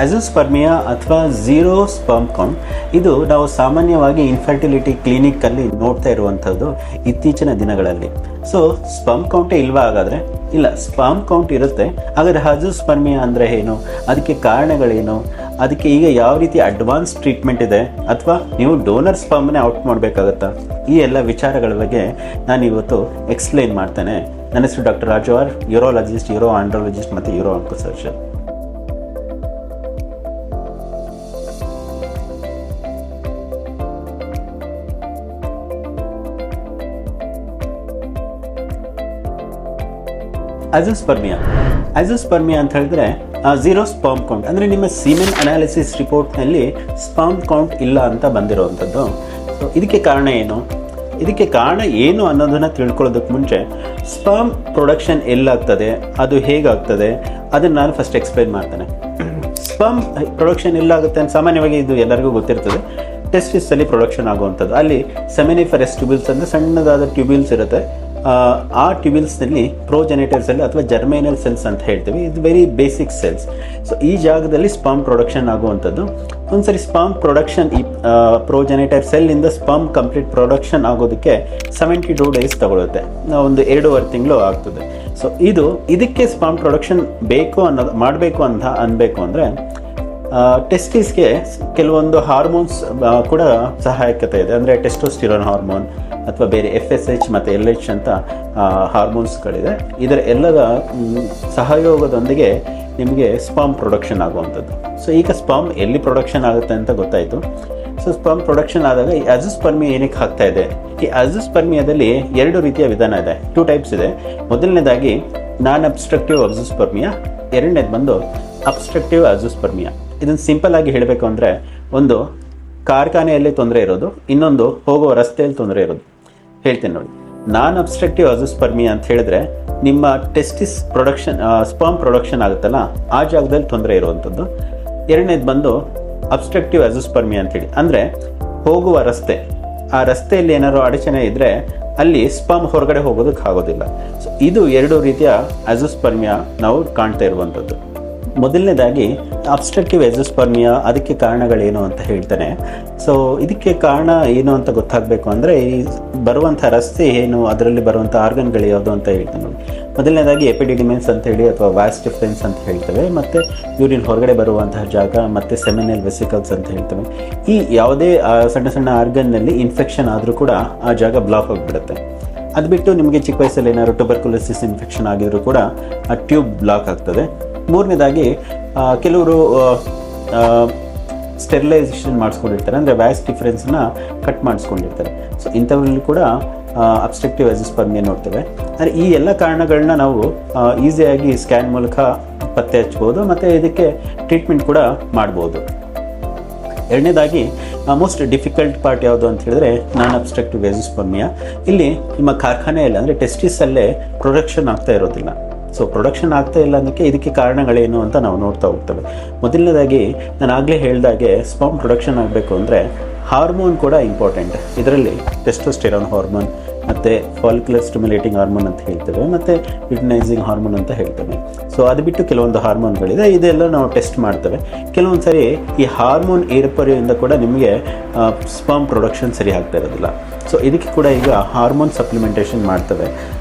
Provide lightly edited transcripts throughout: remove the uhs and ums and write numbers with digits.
ಅಜೋಸ್ಪರ್ಮಿಯಾ ಅಥವಾ zero sperm count ಇದು ನಾವು ಸಾಮಾನ್ಯವಾಗಿ ಇನ್ಫರ್ಟಿಲಿಟಿ ಕ್ಲಿನಿಕ್ಕಲ್ಲಿ ನೋಡ್ತಾ ಇರುವಂಥದ್ದು ಇತ್ತೀಚಿನ ದಿನಗಳಲ್ಲಿ. ಸೊ ಸ್ಪರ್ಮ್ ಕೌಂಟೇ ಇಲ್ವಾ ಹಾಗಾದರೆ? ಇಲ್ಲ, ಸ್ಪರ್ಮ್ ಕೌಂಟ್ ಇರುತ್ತೆ. ಹಾಗಾದರೆ ಅಜೋಸ್ಪರ್ಮಿಯಾ ಅಂದರೆ ಏನು, ಅದಕ್ಕೆ ಕಾರಣಗಳೇನು, ಅದಕ್ಕೆ ಈಗ ಯಾವ ರೀತಿ ಅಡ್ವಾನ್ಸ್ ಟ್ರೀಟ್ಮೆಂಟ್ ಇದೆ, ಅಥವಾ ನೀವು ಡೋನರ್ ಸ್ಪರ್ಮ್ನೇ ಔಟ್ ಮಾಡಬೇಕಾಗತ್ತಾ, ಈ ಎಲ್ಲ ವಿಚಾರಗಳ ಬಗ್ಗೆ ನಾನು ಇವತ್ತು ಎಕ್ಸ್ಪ್ಲೈನ್ ಮಾಡ್ತೇನೆ. ನನ್ನ ಹೆಸರು ಡಾಕ್ಟರ್ ರಾಜು ಆರ್, ಯೂರೋಲಜಿಸ್ಟ್, ಯೂರೋ ಆಂಡ್ರಾಲಜಿಸ್ಟ್ ಮತ್ತು ಯೂರೋ ಆಂಕೋ ಸರ್ಜನ್. ಅಜೋಸ್ಪರ್ಮಿಯಾ ಅಂತ ಹೇಳಿದ್ರೆ ಝೀರೋ ಸ್ಪರ್ಮ್ ಕೌಂಟ್ ಅಂದರೆ ನಿಮ್ಮ ಸೀಮೆನ್ ಅನಾಲಿಸಿಸ್ ರಿಪೋರ್ಟ್ನಲ್ಲಿ ಸ್ಪರ್ಮ್ ಕೌಂಟ್ ಇಲ್ಲ ಅಂತ ಬಂದಿರುವಂಥದ್ದು. ಸೊ ಇದಕ್ಕೆ ಕಾರಣ ಏನು ಅನ್ನೋದನ್ನು ತಿಳ್ಕೊಳ್ಳೋದಕ್ಕೆ ಮುಂಚೆ ಸ್ಪರ್ಮ್ ಪ್ರೊಡಕ್ಷನ್ ಎಲ್ಲಾಗ್ತದೆ, ಅದು ಹೇಗಾಗ್ತದೆ ಅದನ್ನು ನಾನು ಫಸ್ಟ್ ಎಕ್ಸ್ಪ್ಲೈನ್ ಮಾಡ್ತೇನೆ. ಸ್ಪರ್ಮ್ ಪ್ರೊಡಕ್ಷನ್ ಎಲ್ಲಾಗುತ್ತೆ ಅಂತ ಸಾಮಾನ್ಯವಾಗಿ ಇದು ಎಲ್ಲರಿಗೂ ಗೊತ್ತಿರ್ತದೆ. ಟೆಸ್ಟಿಸಲ್ಲಿ ಪ್ರೊಡಕ್ಷನ್ ಆಗುವಂಥದ್ದು, ಅಲ್ಲಿ ಸೆಮಿನಿಫರಸ್ ಟ್ಯೂಬ್ಯೂಲ್ಸ್ ಅಂದರೆ ಸಣ್ಣದಾದ ಟ್ಯೂಬ್ಯೂಲ್ಸ್ ಇರುತ್ತೆ. ಆ ಟ್ಯೂಬ್ಯೂಲ್ಸ್ನಲ್ಲಿ ಪ್ರೋಜೆನೇಟರ್ ಸೆಲ್ ಅಥವಾ ಜರ್ಮೇನಲ್ ಸೆಲ್ಸ್ ಅಂತ ಹೇಳ್ತೀವಿ. ಇದು ವೆರಿ ಬೇಸಿಕ್ ಸೆಲ್ಸ್. ಸೊ ಈ ಜಾಗದಲ್ಲಿ ಸ್ಪರ್ಮ್ ಪ್ರೊಡಕ್ಷನ್ ಆಗುವಂಥದ್ದು. ಒಂದ್ಸರಿ ಸ್ಪರ್ಮ್ ಪ್ರೊಡಕ್ಷನ್, ಈ ಪ್ರೋಜೆನೇಟರ್ ಸೆಲ್ಲಿಂದ ಸ್ಪರ್ಮ್ ಕಂಪ್ಲೀಟ್ ಪ್ರೊಡಕ್ಷನ್ ಆಗೋದಕ್ಕೆ 72 ಡೇಸ್ ತಗೊಳುತ್ತೆ, ಒಂದು 2.5 ತಿಂಗಳು ಆಗ್ತದೆ. ಸೊ ಇದಕ್ಕೆ ಸ್ಪರ್ಮ್ ಪ್ರೊಡಕ್ಷನ್ ಮಾಡಬೇಕು ಅಂತ ಅನ್ಬೇಕು ಅಂದರೆ ಟೆಸ್ಟಿಸ್ಗೆ ಕೆಲವೊಂದು ಹಾರ್ಮೋನ್ಸ್ ಕೂಡ ಸಹಾಯಕತೆ ಇದೆ. ಅಂದರೆ ಟೆಸ್ಟೋಸ್ಟಿರೋನ್ ಹಾರ್ಮೋನ್ ಅಥವಾ ಬೇರೆ FSH ಮತ್ತು LH ಅಂತ ಹಾರ್ಮೋನ್ಸ್ಗಳಿದೆ. ಇದರ ಎಲ್ಲದ ಸಹಯೋಗದೊಂದಿಗೆ ನಿಮಗೆ ಸ್ಪರ್ಮ್ ಪ್ರೊಡಕ್ಷನ್ ಆಗುವಂಥದ್ದು. ಸೊ ಈಗ ಸ್ಪರ್ಮ್ ಎಲ್ಲಿ ಪ್ರೊಡಕ್ಷನ್ ಆಗುತ್ತೆ ಅಂತ ಗೊತ್ತಾಯಿತು. ಸೊ ಸ್ಪರ್ಮ್ ಪ್ರೊಡಕ್ಷನ್ ಆದಾಗ ಈ ಅಜೋಸ್ಪರ್ಮಿಯಾ ಏನಕ್ಕೆ ಆಗ್ತಾ ಇದೆ? ಈ ಅಜೋಸ್ಪರ್ಮಿಯಾದಲ್ಲಿ 2 ರೀತಿಯ ವಿಧಾನ ಇದೆ, 2 ಟೈಪ್ಸ್ ಇದೆ. ಮೊದಲನೇದಾಗಿ ನಾನ್ ಅಬ್ಸ್ಟ್ರಕ್ಟಿವ್ ಅಜೋಸ್ಪರ್ಮಿಯಾ, ಎರಡನೇದು ಬಂದು ಅಬ್ಸ್ಟ್ರಕ್ಟಿವ್ ಅಜೋಸ್ಪರ್ಮಿಯಾ. ಇದನ್ನು ಸಿಂಪಲ್ ಆಗಿ ಹೇಳಬೇಕು ಅಂದರೆ, ಒಂದು ಕಾರ್ಖಾನೆಯಲ್ಲಿ ತೊಂದರೆ ಇರೋದು, ಇನ್ನೊಂದು ಹೋಗುವ ರಸ್ತೆಯಲ್ಲಿ ತೊಂದರೆ ಇರೋದು. ಹೇಳ್ತೀನಿ ನೋಡಿ. ನಾನ್ ಅಬ್ಸ್ಟ್ರಕ್ಟಿವ್ ಅಜೋಸ್ಪರ್ಮಿಯಾ ಅಂತ ಹೇಳಿದ್ರೆ ನಿಮ್ಮ ಟೆಸ್ಟಿಸ್ ಪ್ರೊಡಕ್ಷನ್, ಸ್ಪರ್ಮ್ ಪ್ರೊಡಕ್ಷನ್ ಆಗುತ್ತಲ್ಲ ಆ ಜಾಗದಲ್ಲಿ ತೊಂದರೆ ಇರುವಂಥದ್ದು. ಎರಡನೇದು ಬಂದು ಅಬ್ಸ್ಟ್ರಕ್ಟಿವ್ ಅಜೋಸ್ಪರ್ಮಿಯಾ ಅಂತೇಳಿ, ಅಂದರೆ ಹೋಗುವ ರಸ್ತೆ, ಆ ರಸ್ತೆಯಲ್ಲಿ ಏನಾದ್ರು ಅಡಚಣೆ ಇದ್ದರೆ ಅಲ್ಲಿ ಸ್ಪರ್ಮ್ ಹೊರಗಡೆ ಹೋಗೋದಕ್ಕೆ ಆಗೋದಿಲ್ಲ. ಸೊ ಇದು 2 ರೀತಿಯ ಅಜೋಸ್ಪರ್ಮಿಯಾ ನಾವು ಕಾಣ್ತಾ ಇರುವಂಥದ್ದು. ಮೊದಲನೇದಾಗಿ ಅಬ್ಸ್ಟ್ರಕ್ಟಿವ್ ಅಜೋಸ್ಪರ್ಮಿಯಾ, ಅದಕ್ಕೆ ಕಾರಣಗಳೇನು ಅಂತ ಹೇಳ್ತಾನೆ. ಸೊ ಇದಕ್ಕೆ ಕಾರಣ ಏನು ಅಂತ ಗೊತ್ತಾಗಬೇಕು ಅಂದರೆ ಈ ಬರುವಂಥ ರಸ್ತೆ ಏನು, ಅದರಲ್ಲಿ ಬರುವಂಥ ಆರ್ಗನ್ಗಳು ಯಾವುದು ಅಂತ ಹೇಳ್ತಾನೆ. ಮೊದಲನೇದಾಗಿ ಎಪಿಡಿಡಿಮಿಸ್ ಅಂತ ಹೇಳಿ ಅಥವಾ ವಾಸ್ ಡಿಫರೆನ್ಸ್ ಅಂತ ಹೇಳ್ತೇವೆ, ಮತ್ತು ಯೂರಿನ್ ಹೊರಗಡೆ ಬರುವಂತಹ ಜಾಗ, ಮತ್ತು ಸೆಮಿನಲ್ ವೆಸಿಕಲ್ಸ್ ಅಂತ ಹೇಳ್ತೇವೆ. ಈ ಯಾವುದೇ ಸಣ್ಣ ಸಣ್ಣ ಆರ್ಗನ್ನಲ್ಲಿ ಇನ್ಫೆಕ್ಷನ್ ಆದರೂ ಕೂಡ ಆ ಜಾಗ ಬ್ಲಾಕ್ ಆಗಿಬಿಡುತ್ತೆ. ಅದು ಬಿಟ್ಟು ನಿಮಗೆ ಚಿಕ್ಕ ವಯಸ್ಸಲ್ಲಿ ಏನಾದ್ರು ಟ್ಯೂಬರ್ಕುಲೋಸಿಸ್ ಇನ್ಫೆಕ್ಷನ್ ಆಗಿದ್ರು ಕೂಡ ಆ ಟ್ಯೂಬ್ ಬ್ಲಾಕ್ ಆಗ್ತದೆ. ಮೂರನೇದಾಗಿ ಕೆಲವರು ಸ್ಟೆರಿಲೈಸೇಷನ್ ಮಾಡಿಸ್ಕೊಂಡಿರ್ತಾರೆ, ಅಂದರೆ ವ್ಯಾಸ್ ಡಿಫರೆನ್ಸ್ನ ಕಟ್ ಮಾಡಿಸ್ಕೊಂಡಿರ್ತಾರೆ. ಸೊ ಇಂಥವರಲ್ಲಿ ಕೂಡ ಅಬ್ಸ್ಟ್ರಕ್ಟಿವ್ ಅಜೋಸ್ಪರ್ಮಿಯಾ ನೋಡ್ತೇವೆ. ಅಂದರೆ ಈ ಎಲ್ಲ ಕಾರಣಗಳನ್ನ ನಾವು ಈಸಿಯಾಗಿ ಸ್ಕ್ಯಾನ್ ಮೂಲಕ ಪತ್ತೆ ಹಚ್ಬೋದು ಮತ್ತು ಇದಕ್ಕೆ ಟ್ರೀಟ್ಮೆಂಟ್ ಕೂಡ ಮಾಡ್ಬೋದು. ಎರಡನೇದಾಗಿ ಮೋಸ್ಟ್ ಡಿಫಿಕಲ್ಟ್ ಪಾರ್ಟ್ ಯಾವುದು ಅಂತ ಹೇಳಿದ್ರೆ ನಾನ್ ಅಬ್ಸ್ಟ್ರಕ್ಟಿವ್ ಅಜೋಸ್ಪರ್ಮಿಯಾ. ಇಲ್ಲಿ ನಿಮ್ಮ ಕಾರ್ಖಾನೆಯಲ್ಲಿ ಅಂದರೆ ಟೆಸ್ಟಿಸಲ್ಲೇ ಪ್ರೊಡಕ್ಷನ್ ಆಗ್ತಾ ಇರೋದಿಲ್ಲ. ಸೊ ಪ್ರೊಡಕ್ಷನ್ ಆಗ್ತಾ ಇಲ್ಲ ಅನ್ನೋಕ್ಕೆ ಇದಕ್ಕೆ ಕಾರಣಗಳೇನು ಅಂತ ನಾವು ನೋಡ್ತಾ ಹೋಗ್ತೇವೆ. ಮೊದಲನೇದಾಗಿ ನಾನು ಆಗಲೇ ಹೇಳಿದಾಗೆ ಸ್ಪರ್ಮ್ ಪ್ರೊಡಕ್ಷನ್ ಆಗಬೇಕು ಅಂದರೆ ಹಾರ್ಮೋನ್ ಕೂಡ ಇಂಪಾರ್ಟೆಂಟ್. ಇದರಲ್ಲಿ ಟೆಸ್ಟೋಸ್ಟೆರಾನ್ ಹಾರ್ಮೋನ್ ಮತ್ತು ಫಾಲಿಕ್ಯುಲರ್ ಸ್ಟಿಮ್ಯುಲೇಟಿಂಗ್ ಹಾರ್ಮೋನ್ ಅಂತ ಹೇಳ್ತೇವೆ, ಮತ್ತು ಲ್ಯೂಟಿನೈಸಿಂಗ್ ಹಾರ್ಮೋನ್ ಅಂತ ಹೇಳ್ತೇವೆ. ಸೊ ಅದು ಬಿಟ್ಟು ಕೆಲವೊಂದು ಹಾರ್ಮೋನ್ಗಳಿದೆ, ಇದೆಲ್ಲ ನಾವು ಟೆಸ್ಟ್ ಮಾಡ್ತೇವೆ. ಕೆಲವೊಂದು ಸರಿ ಈ ಹಾರ್ಮೋನ್ ಏರ್ಪರಿಯಿಂದ ಕೂಡ ನಿಮಗೆ ಸ್ಪರ್ಮ್ ಪ್ರೊಡಕ್ಷನ್ ಸರಿ ಆಗ್ತಾ ಇರೋದಿಲ್ಲ. ಸೊ ಇದಕ್ಕೆ ಕೂಡ ಈಗ ಹಾರ್ಮೋನ್ ಸಪ್ಲಿಮೆಂಟೇಷನ್ ಮಾಡ್ತೇವೆ.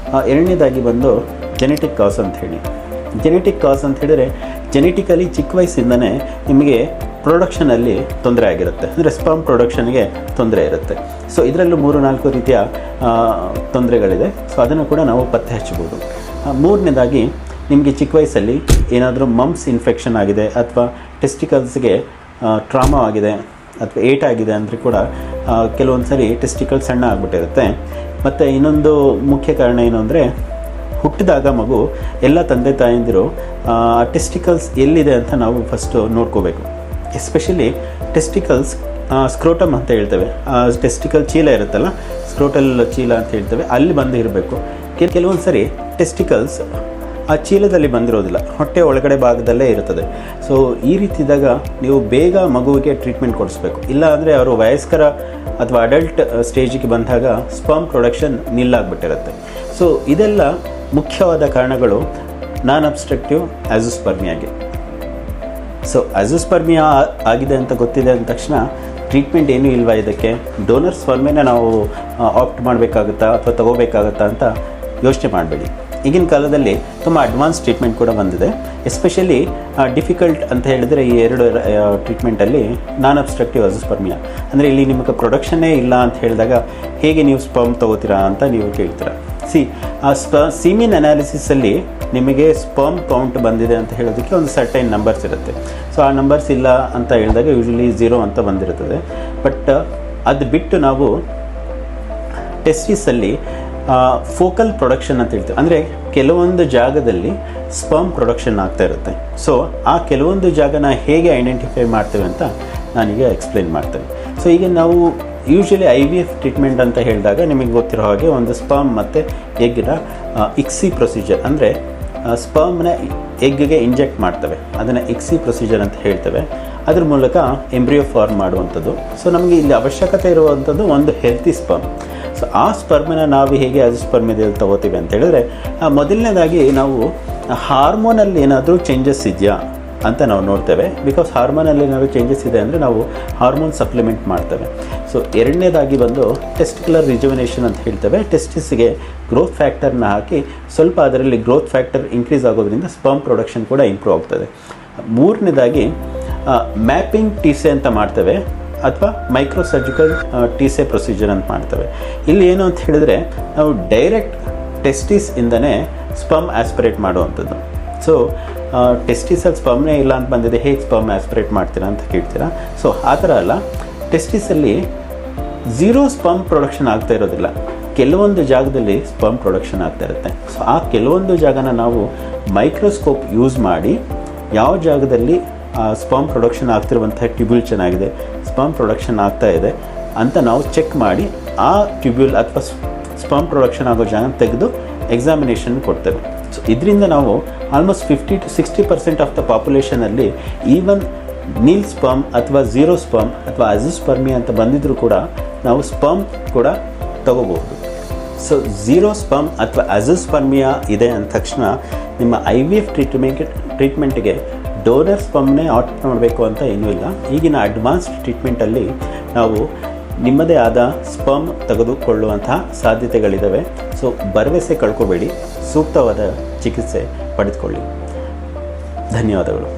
ಎರಡನೇದಾಗಿ ಬಂದು ಜೆನೆಟಿಕ್ ಕಾಸ್ ಅಂತ ಹೇಳಿ. ಜೆನೆಟಿಕ್ ಕಾಸ್ ಅಂತ ಹೇಳಿದರೆ ಜೆನೆಟಿಕಲಿ ಚಿಕ್ಕ ವಯಸ್ಸಿಂದನೇ ನಿಮಗೆ ಪ್ರೊಡಕ್ಷನಲ್ಲಿ ತೊಂದರೆ ಆಗಿರುತ್ತೆ, ಅಂದರೆ ಸ್ಪರ್ಮ್ ಪ್ರೊಡಕ್ಷನ್ಗೆ ತೊಂದರೆ ಇರುತ್ತೆ. ಸೊ ಇದರಲ್ಲೂ 3-4 ರೀತಿಯ ತೊಂದರೆಗಳಿದೆ. ಸೊ ಅದನ್ನು ಕೂಡ ನಾವು ಪತ್ತೆ ಹಚ್ಚಬಹುದು. ಮೂರನೇದಾಗಿ ನಿಮಗೆ ಚಿಕ್ಕ ವಯಸ್ಸಲ್ಲಿ ಏನಾದರೂ ಮಮ್ಸ್ ಇನ್ಫೆಕ್ಷನ್ ಆಗಿದೆ ಅಥವಾ ಟೆಸ್ಟಿಕಲ್ಸ್ಗೆ ಟ್ರಾಮಾ ಆಗಿದೆ ಅಥವಾ ಏಟಾಗಿದೆ ಅಂದರೆ ಕೂಡ ಕೆಲವೊಂದು ಸರಿ ಟೆಸ್ಟಿಕಲ್ ಸಣ್ಣ ಆಗಿಬಿಟ್ಟಿರುತ್ತೆ. ಮತ್ತು ಇನ್ನೊಂದು ಮುಖ್ಯ ಕಾರಣ ಏನು ಅಂದರೆ ಹುಟ್ಟಿದಾಗ ಮಗು ಎಲ್ಲ ತಂದೆ ತಾಯಂದಿರು ಟೆಸ್ಟಿಕಲ್ಸ್ ಎಲ್ಲಿದೆ ಅಂತ ನಾವು ಫಸ್ಟು ನೋಡ್ಕೋಬೇಕು. ಎಸ್ಪೆಷಲಿ ಟೆಸ್ಟಿಕಲ್ಸ್ ಸ್ಕ್ರೋಟಮ್ ಅಂತ ಹೇಳ್ತೇವೆ, ಟೆಸ್ಟಿಕಲ್ ಚೀಲ ಇರುತ್ತಲ್ಲ, ಸ್ಕ್ರೋಟಲ್ ಚೀಲ ಅಂತ ಹೇಳ್ತೇವೆ, ಅಲ್ಲಿ ಬಂದು ಇರಬೇಕು. ಕೆಲವೊಂದು ಸರಿ ಟೆಸ್ಟಿಕಲ್ಸ್ ಆ ಚೀಲದಲ್ಲಿ ಬಂದಿರೋದಿಲ್ಲ, ಹೊಟ್ಟೆ ಒಳಗಡೆ ಭಾಗದಲ್ಲೇ ಇರುತ್ತದೆ. ಸೊ ಈ ರೀತಿ ಇದ್ದಾಗ ನೀವು ಬೇಗ ಮಗುವಿಗೆ ಟ್ರೀಟ್ಮೆಂಟ್ ಕೊಡಿಸ್ಬೇಕು. ಇಲ್ಲ ಅಂದರೆ ಅವರು ವಯಸ್ಕರ ಅಥವಾ ಅಡಲ್ಟ್ ಸ್ಟೇಜಿಗೆ ಬಂದಾಗ ಸ್ಪರ್ಮ್ ಪ್ರೊಡಕ್ಷನ್ ನಿಲ್ಲಾಗ್ಬಿಟ್ಟಿರುತ್ತೆ. ಸೊ ಇದೆಲ್ಲ ಮುಖ್ಯವಾದ ಕಾರಣಗಳು ನಾನ್ ಅಬ್ಸ್ಟ್ರಕ್ಟಿವ್ ಅಜೋಸ್ಪರ್ಮಿಯಾಗೆ. ಸೊ ಅಜೋಸ್ಪರ್ಮಿಯಾ ಆಗಿದೆ ಅಂತ ಗೊತ್ತಿದೆ ಅಂದ ತಕ್ಷಣ ಟ್ರೀಟ್ಮೆಂಟ್ ಏನೂ ಇಲ್ವಾ ಇದಕ್ಕೆ, ಡೋನರ್ ಸ್ಪರ್ಮಿನ ನಾವು ಆಪ್ಟ್ ಮಾಡಬೇಕಾಗುತ್ತಾ ಅಥವಾ ತಗೋಬೇಕಾಗುತ್ತಾ ಅಂತ ಯೋಚನೆ ಮಾಡಬೇಡಿ. ಈಗಿನ ಕಾಲದಲ್ಲಿ ತುಂಬ ಅಡ್ವಾನ್ಸ್ ಟ್ರೀಟ್ಮೆಂಟ್ ಕೂಡ ಬಂದಿದೆ. ಎಸ್ಪೆಷಲಿ ಡಿಫಿಕಲ್ಟ್ ಅಂತ ಹೇಳಿದರೆ ಈ ಎರಡು ಟ್ರೀಟ್ಮೆಂಟಲ್ಲಿ ನಾನ್ ಅಬ್ಸ್ಟ್ರಕ್ಟಿವ್ ಅಜೋಸ್ಪರ್ಮಿಯಾ, ಅಂದರೆ ಇಲ್ಲಿ ನಿಮಗೆ ಪ್ರೊಡಕ್ಷನ್ನೇ ಇಲ್ಲ ಅಂತ ಹೇಳಿದಾಗ ಹೇಗೆ ನೀವು ಸ್ಪರ್ಮ್ ತೊಗೋತೀರಾ ಅಂತ ನೀವು ಕೇಳ್ತೀರಾ. ಸೀಮಿನ್ ಅನಾಲಿಸಿಸಲ್ಲಿ ನಿಮಗೆ ಸ್ಪರ್ಮ್ ಕೌಂಟ್ ಬಂದಿದೆ ಅಂತ ಹೇಳೋದಕ್ಕೆ ಒಂದು ಸರ್ಟೈನ್ ನಂಬರ್ಸ್ ಇರುತ್ತೆ. ಸೊ ಆ ನಂಬರ್ಸ್ ಇಲ್ಲ ಅಂತ ಹೇಳಿದಾಗ ಯೂಶ್ವಲಿ 0 ಅಂತ ಬಂದಿರುತ್ತದೆ. ಬಟ್ ಅದು ಬಿಟ್ಟು ನಾವು ಟೆಸ್ಟಿಸಲ್ಲಿ ಫೋಕಲ್ ಪ್ರೊಡಕ್ಷನ್ ಅಂತ ಹೇಳ್ತೀವಿ, ಅಂದರೆ ಕೆಲವೊಂದು ಜಾಗದಲ್ಲಿ ಸ್ಪರ್ಮ್ ಪ್ರೊಡಕ್ಷನ್ ಆಗ್ತಾ ಇರುತ್ತೆ. ಸೊ ಆ ಕೆಲವೊಂದು ಜಾಗನ ಹೇಗೆ ಐಡೆಂಟಿಫೈ ಮಾಡ್ತೇವೆ ಅಂತ ನಾನೀಗ ಎಕ್ಸ್ಪ್ಲೇನ್ ಮಾಡ್ತೇನೆ. ಸೊ ಈಗ ನಾವು ಯೂಶ್ವಲಿ IVF ಟ್ರೀಟ್ಮೆಂಟ್ ಅಂತ ಹೇಳಿದಾಗ ನಿಮಗೆ ಗೊತ್ತಿರೋ ಹಾಗೆ ಒಂದು ಸ್ಪರ್ಮ್ ಮತ್ತು ಎಗ್ಗಿನ ಇಕ್ಸಿ ಪ್ರೊಸೀಜರ್, ಅಂದರೆ ಸ್ಪರ್ಮ್ನ ಎಗ್ಗೆ ಇಂಜೆಕ್ಟ್ ಮಾಡ್ತವೆ, ಅದನ್ನು ಇಕ್ಸಿ ಪ್ರೊಸೀಜರ್ ಅಂತ ಹೇಳ್ತೇವೆ. ಅದ್ರ ಮೂಲಕ ಎಂಬ್ರಿಯೋ ಫಾರ್ಮ್ ಮಾಡುವಂಥದ್ದು. ಸೊ ನಮಗೆ ಇಲ್ಲಿ ಅವಶ್ಯಕತೆ ಇರುವಂಥದ್ದು ಒಂದು ಹೆಲ್ತಿ ಸ್ಪರ್ಮ್. ಸೊ ಆ ಸ್ಪರ್ಮನ ನಾವು ಹೇಗೆ ಅಜೋಸ್ಪರ್ಮಿಯಾದಲ್ಲಿ ತಗೋತೀವಿ ಅಂತ ಹೇಳಿದ್ರೆ, ಮೊದಲನೇದಾಗಿ ನಾವು ಹಾರ್ಮೋನಲ್ಲಿ ಏನಾದರೂ ಚೇಂಜಸ್ ಇದೆಯಾ ಅಂತ ನಾವು ನೋಡ್ತೇವೆ. ಬಿಕಾಸ್ ಹಾರ್ಮೋನಲ್ಲಿ ಏನಾದರೂ ಚೇಂಜಸ್ ಇದೆ ಅಂದರೆ ನಾವು ಹಾರ್ಮೋನ್ ಸಪ್ಲಿಮೆಂಟ್ ಮಾಡ್ತೇವೆ. ಸೊ ಎರಡನೇದಾಗಿ ಬಂದು ಟೆಸ್ಟಿಕ್ಯುಲರ್ ರಿಜುವಿನೇಷನ್ ಅಂತ ಹೇಳ್ತೇವೆ. ಟೆಸ್ಟಿಸ್ಗೆ ಗ್ರೋತ್ ಫ್ಯಾಕ್ಟರ್ನ ಹಾಕಿ ಸ್ವಲ್ಪ ಅದರಲ್ಲಿ ಗ್ರೋತ್ ಫ್ಯಾಕ್ಟರ್ ಇನ್ಕ್ರೀಸ್ ಆಗೋದ್ರಿಂದ ಸ್ಪರ್ಮ್ ಪ್ರೊಡಕ್ಷನ್ ಕೂಡ ಇಂಪ್ರೂವ್ ಆಗ್ತದೆ. ಮೂರನೇದಾಗಿ ಮ್ಯಾಪಿಂಗ್ ಟೀಸೆ ಅಂತ ಮಾಡ್ತೇವೆ, ಅಥವಾ ಮೈಕ್ರೋ ಸರ್ಜಿಕಲ್ ಟೀಸೆ ಪ್ರೊಸೀಜರ್ ಅಂತ ಮಾಡ್ತೇವೆ. ಇಲ್ಲಿ ಏನು ಅಂತ ಹೇಳಿದ್ರೆ ನಾವು ಡೈರೆಕ್ಟ್ ಟೆಸ್ಟಿಸಿಂದನೇ ಸ್ಪರ್ಮ್ ಆಸ್ಪಿರೇಟ್ ಮಾಡುವಂಥದ್ದು. ಸೊ ಟೆಸ್ಟಿಸಲ್ಲಿ ಸ್ಪರ್ಮ್ನೇ ಇಲ್ಲ ಅಂತ ಬಂದಿದೆ, ಹೇಗೆ ಸ್ಪರ್ಮ್ ಆಸ್ಪಿರೇಟ್ ಮಾಡ್ತೀರಾ ಅಂತ ಕೇಳ್ತೀರಾ. ಸೊ ಆ ಥರ ಅಲ್ಲ, ಟೆಸ್ಟಿಸಲ್ಲಿ 0 ಸ್ಪರ್ಮ್ ಪ್ರೊಡಕ್ಷನ್ ಆಗ್ತಾ ಇರೋದಿಲ್ಲ, ಕೆಲವೊಂದು ಜಾಗದಲ್ಲಿ ಸ್ಪರ್ಮ್ ಪ್ರೊಡಕ್ಷನ್ ಆಗ್ತಾ ಇರುತ್ತೆ. ಸೊ ಆ ಕೆಲವೊಂದು ಜಾಗನ ನಾವು ಮೈಕ್ರೋಸ್ಕೋಪ್ ಯೂಸ್ ಮಾಡಿ ಯಾವ ಜಾಗದಲ್ಲಿ ಸ್ಪರ್ಮ್ ಪ್ರೊಡಕ್ಷನ್ ಆಗ್ತಿರುವಂಥ ಟ್ಯೂಬ್ಯೂಲ್ ಚೆನ್ನಾಗಿದೆ, ಸ್ಪರ್ಮ್ ಪ್ರೊಡಕ್ಷನ್ ಆಗ್ತಾ ಇದೆ ಅಂತ ನಾವು ಚೆಕ್ ಮಾಡಿ ಆ ಟ್ಯೂಬ್ಯೂಲ್ ಅಥವಾ ಸ್ಪರ್ಮ್ ಪ್ರೊಡಕ್ಷನ್ ಆಗೋ ಜಾಗ ತೆಗೆದು ಎಕ್ಸಾಮಿನೇಷನ್ ಕೊಡ್ತೇವೆ. ಸೊ ಇದರಿಂದ ನಾವು ಆಲ್ಮೋಸ್ಟ್ 50 to 60% ಆಫ್ ದ ಪಾಪ್ಯುಲೇಷನಲ್ಲಿ ಈವನ್ ನೀಲ್ ಸ್ಪರ್ಮ್ ಅಥವಾ 0 ಸ್ಪರ್ಮ್ ಅಥವಾ ಅಜೋಸ್ಪರ್ಮಿಯಾ ಅಂತ ಬಂದಿದ್ದರೂ ಕೂಡ ನಾವು ಸ್ಪರ್ಮ್ ಕೂಡ ತಗೋಬಹುದು. ಸೊ 0 ಸ್ಪರ್ಮ್ ಅಥವಾ ಅಜೋಸ್ಪರ್ಮಿಯಾ ಇದೆ ಅಂದ ತಕ್ಷಣ ನಿಮ್ಮ IVF ಟ್ರೀಟ್ಮೆಂಟ್ಗೆ ಡೋನರ್ ಸ್ಪರ್ಮ್ನೇ ಆಪ್ಟ್ ಮಾಡಬೇಕು ಅಂತ ಏನೂ ಇಲ್ಲ. ಈಗಿನ ಅಡ್ವಾನ್ಸ್ಡ್ ಟ್ರೀಟ್ಮೆಂಟಲ್ಲಿ ನಾವು ನಿಮ್ಮದೇ ಆದ ಸ್ಪರ್ಮ್ ತೆಗೆದುಕೊಳ್ಳುವಂತಹ ಸಾಧ್ಯತೆಗಳಿದ್ದಾವೆ. ಸೊ ಭರವಸೆ ಕಳ್ಕೊಬೇಡಿ, ಸೂಕ್ತವಾದ ಚಿಕಿತ್ಸೆ ಪಡೆದುಕೊಳ್ಳಿ. ಧನ್ಯವಾದಗಳು.